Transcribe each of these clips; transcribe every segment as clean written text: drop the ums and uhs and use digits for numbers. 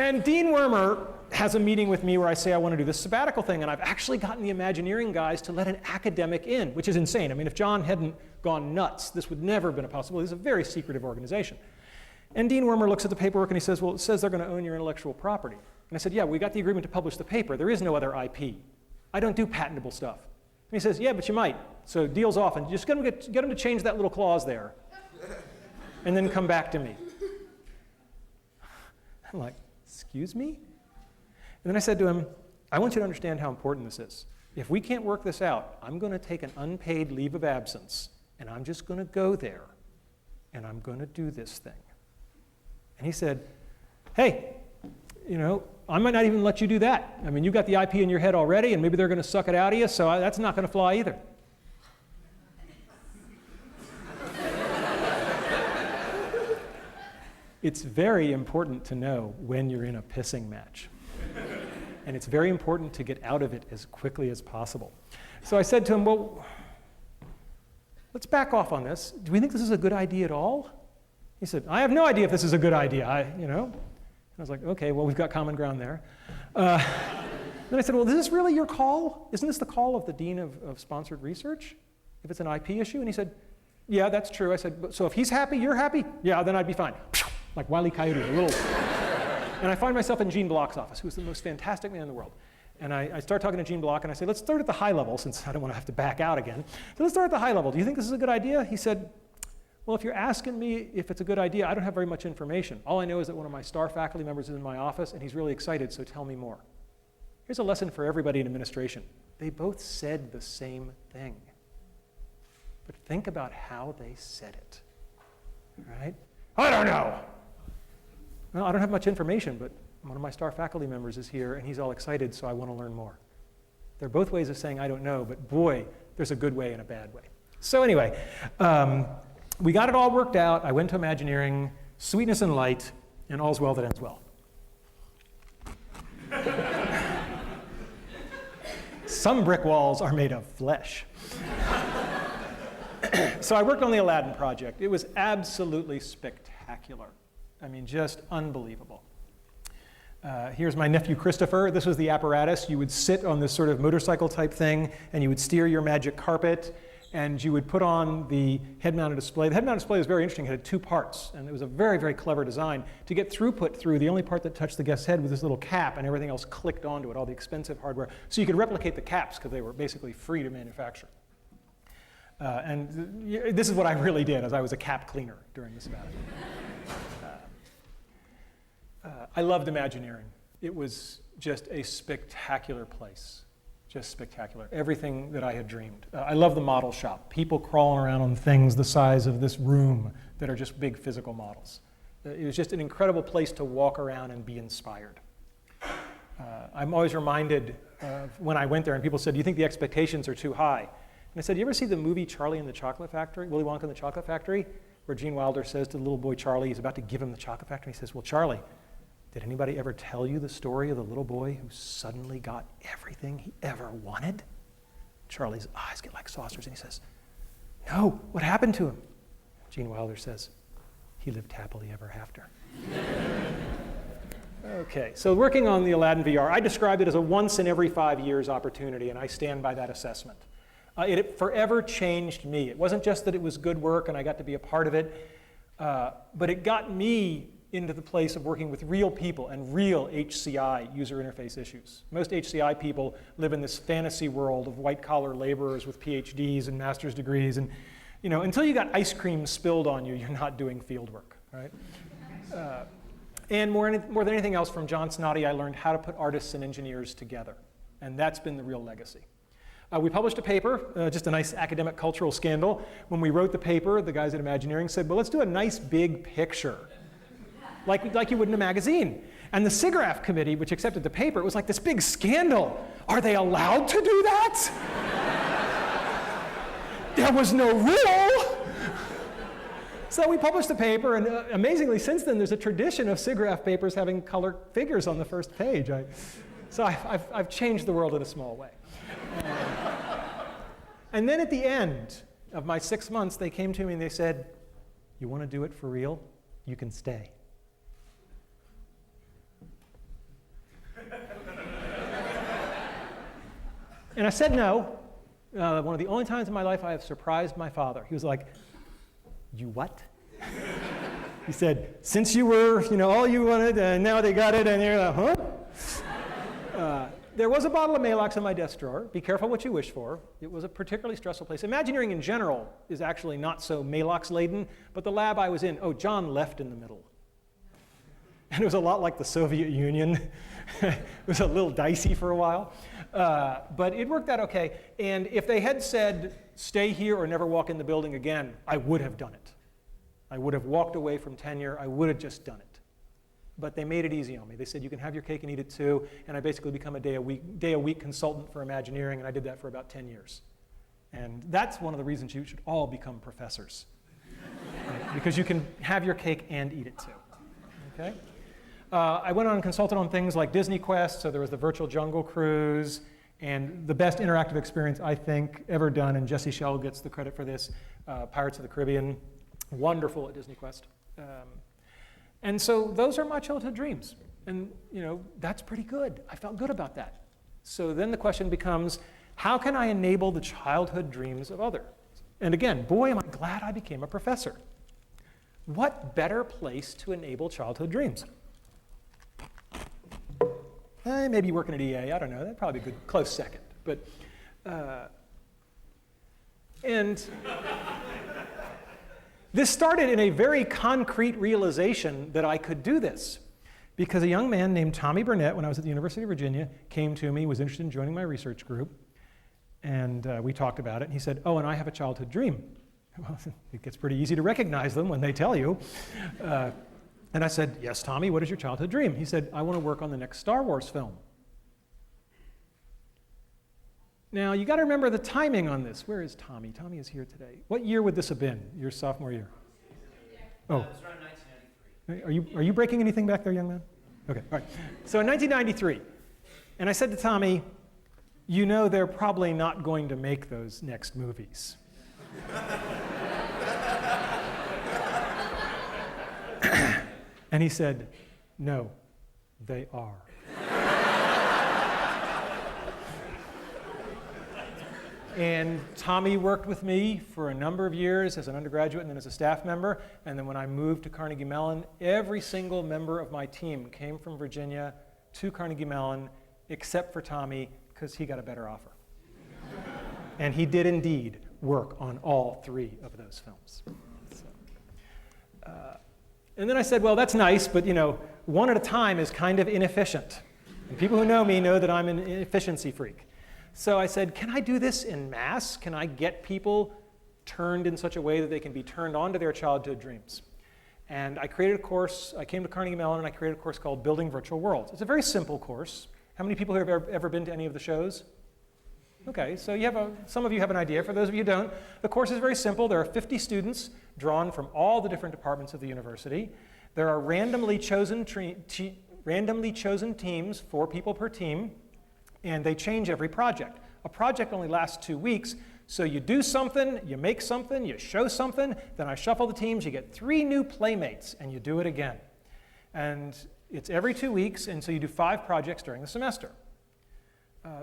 And Dean Wormer has a meeting with me where I say I want to do this sabbatical thing, and I've actually gotten the Imagineering guys to let an academic in, which is insane. I mean, if John hadn't gone nuts, this would never have been a possibility. This is a very secretive organization. And Dean Wormer looks at the paperwork and he says, well, it says they're going to own your intellectual property. And I said, yeah, we got the agreement to publish the paper. There is no other IP. I don't do patentable stuff. And he says, yeah, but you might. So deal's off, and just get him to change that little clause there, and then come back to me. I'm like, excuse me? And then I said to him, I want you to understand how important this is. If we can't work this out, I'm going to take an unpaid leave of absence, and I'm just going to go there, and I'm going to do this thing. And he said, hey, you know, I might not even let you do that. I mean, you've got the IP in your head already, and maybe they're going to suck it out of you, so that's not going to fly either. It's very important to know when you're in a pissing match. And it's very important to get out of it as quickly as possible. So I said to him, well, let's back off on this. Do we think this is a good idea at all? He said, I have no idea if this is a good idea, you know. And I was like, okay, well, we've got common ground there. Then I said, well, is this really your call? Isn't this the call of the Dean of Sponsored Research, if it's an IP issue? And he said, yeah, that's true. I said, so if he's happy, you're happy? Yeah, then I'd be fine. Like Wile E. Coyote, a little. And I find myself in Gene Block's office, who's the most fantastic man in the world. And I start talking to Gene Block, and I say, let's start at the high level, since I don't want to have to back out again. So let's start at the high level. Do you think this is a good idea? He said, well, if you're asking me if it's a good idea, I don't have very much information. All I know is that one of my star faculty members is in my office, and he's really excited, so tell me more. Here's a lesson for everybody in administration. They both said the same thing. But think about how they said it, right? I don't know. Well, I don't have much information, but one of my star faculty members is here, and he's all excited, so I want to learn more. They're both ways of saying I don't know, but boy, there's a good way and a bad way. So anyway, we got it all worked out. I went to Imagineering, sweetness and light, and all's well that ends well. Some brick walls are made of flesh. So I worked on the Aladdin project. It was absolutely spectacular. I mean, just unbelievable. Here's my nephew Christopher. This was the apparatus. You would sit on this sort of motorcycle type thing, and you would steer your magic carpet, and you would put on the head-mounted display. The head-mounted display was very interesting. It had two parts, and it was a very, very clever design. To get throughput through, the only part that touched the guest's head was this little cap, and everything else clicked onto it, all the expensive hardware. So you could replicate the caps, because they were basically free to manufacture. And this is what I really did, as I was a cap cleaner during the sabbatical. I loved Imagineering. It was just a spectacular place, just spectacular. Everything that I had dreamed. I love the model shop. People crawling around on things the size of this room that are just big physical models. It was just an incredible place to walk around and be inspired. I'm always reminded of when I went there and people said, do you think the expectations are too high? And I said, you ever see the movie Charlie and the Chocolate Factory, Willy Wonka and the Chocolate Factory, where Gene Wilder says to the little boy Charlie, he's about to give him the chocolate factory, he says, well, Charlie, did anybody ever tell you the story of the little boy who suddenly got everything he ever wanted? Charlie's eyes get like saucers, and he says, no, what happened to him? Gene Wilder says, he lived happily ever after. Okay, so working on the Aladdin VR, I described it as a once in every 5 years opportunity, and I stand by that assessment. It forever changed me. It wasn't just that it was good work and I got to be a part of it, but it got me into the place of working with real people and real HCI, user interface issues. Most HCI people live in this fantasy world of white-collar laborers with PhDs and master's degrees, and until you got ice cream spilled on you, you're not doing field work, right? And more than anything else, from John Snoddy, I learned how to put artists and engineers together, and that's been the real legacy. We published a paper, just a nice academic cultural scandal. When we wrote the paper, the guys at Imagineering said, well, let's do a nice big picture, like you would in a magazine. And the SIGGRAPH committee, which accepted the paper, it was like this big scandal. Are they allowed to do that? There was no rule. So we published the paper, and amazingly, since then, there's a tradition of SIGGRAPH papers having color figures on the first page. So I've changed the world in a small way. And then at the end of my 6 months, they came to me and they said, you want to do it for real? You can stay. And I said no. One of the only times in my life I have surprised my father. He was like, "You what?" He said, "Since you were, all you wanted, and now they got it," and you're like, "Huh?" There was a bottle of Maalox in my desk drawer. Be careful what you wish for. It was a particularly stressful place. Imagineering in general is actually not so Maalox-laden, but the lab I was in, John left in the middle. And it was a lot like the Soviet Union. It was a little dicey for a while. But it worked out okay. And if they had said, "Stay here or never walk in the building again," I would have done it. I would have walked away from tenure. I would have just done it. But they made it easy on me. They said, "You can have your cake and eat it too." And I basically become a day a week consultant for Imagineering, and I did that for about 10 years. And that's one of the reasons you should all become professors. Right? Because you can have your cake and eat it too. Okay? I went on and consulted on things like Disney Quest, so there was the Virtual Jungle Cruise, and the best interactive experience I think ever done, and Jesse Schell gets the credit for this, Pirates of the Caribbean. Wonderful at Disney Quest. And so those are my childhood dreams. And that's pretty good. I felt good about that. So then the question becomes, how can I enable the childhood dreams of others? And again, boy, am I glad I became a professor. What better place to enable childhood dreams? Maybe working at EA, I don't know. That'd probably be a good close second. But, and this started in a very concrete realization that I could do this, because a young man named Tommy Burnett, when I was at the University of Virginia, came to me, was interested in joining my research group, and we talked about it, and he said, "Oh, and I have a childhood dream." Well, it gets pretty easy to recognize them when they tell you. And I said, "Yes, Tommy, what is your childhood dream?" He said, "I want to work on the next Star Wars film." Now, you got to remember the timing on this. Where is Tommy? Tommy is here today. What year would this have been, your sophomore year? Oh. It was around 1993. Are you breaking anything back there, young man? Okay, all right. So in 1993, and I said to Tommy, "They're probably not going to make those next movies." And he said, "No, they are." And Tommy worked with me for a number of years as an undergraduate and then as a staff member. And then when I moved to Carnegie Mellon, every single member of my team came from Virginia to Carnegie Mellon, except for Tommy, because he got a better offer. And he did indeed work on all 3 of those films. And then I said, well, that's nice, but one at a time is kind of inefficient. And people who know me know that I'm an efficiency freak. So I said, can I do this in mass? Can I get people turned in such a way that they can be turned on to their childhood dreams? And I created a course. I came to Carnegie Mellon and I created a course called Building Virtual Worlds. It's a very simple course. How many people here have ever been to any of the shows? Okay, so some of you have an idea. For those of you who don't, the course is very simple. There are 50 students drawn from all the different departments of the university. There are randomly chosen teams, 4 people per team, and they change every project. A project only lasts 2 weeks, so you do something, you make something, you show something, then I shuffle the teams, you get 3 new playmates, and you do it again. And it's every 2 weeks, and so you do 5 projects during the semester.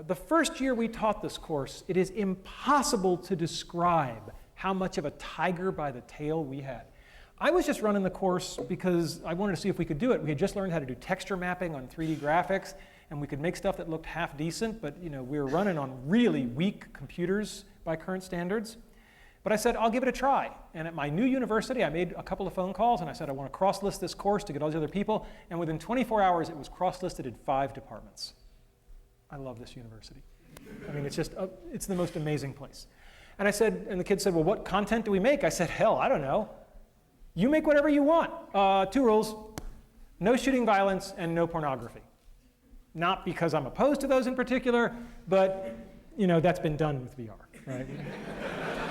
The first year we taught this course, it is impossible to describe how much of a tiger by the tail we had. I was just running the course because I wanted to see if we could do it. We had just learned how to do texture mapping on 3D graphics, and we could make stuff that looked half decent, but we were running on really weak computers by current standards. But I said, I'll give it a try. And at my new university, I made a couple of phone calls, and I said, I want to cross-list this course to get all these other people. And within 24 hours, it was cross-listed in 5 departments. I love this university. I mean, it's the most amazing place. And I said, and the kids said, well, what content do we make? I said, hell, I don't know. You make whatever you want. 2 rules: no shooting violence and no pornography. Not because I'm opposed to those in particular, but that's been done with VR, right?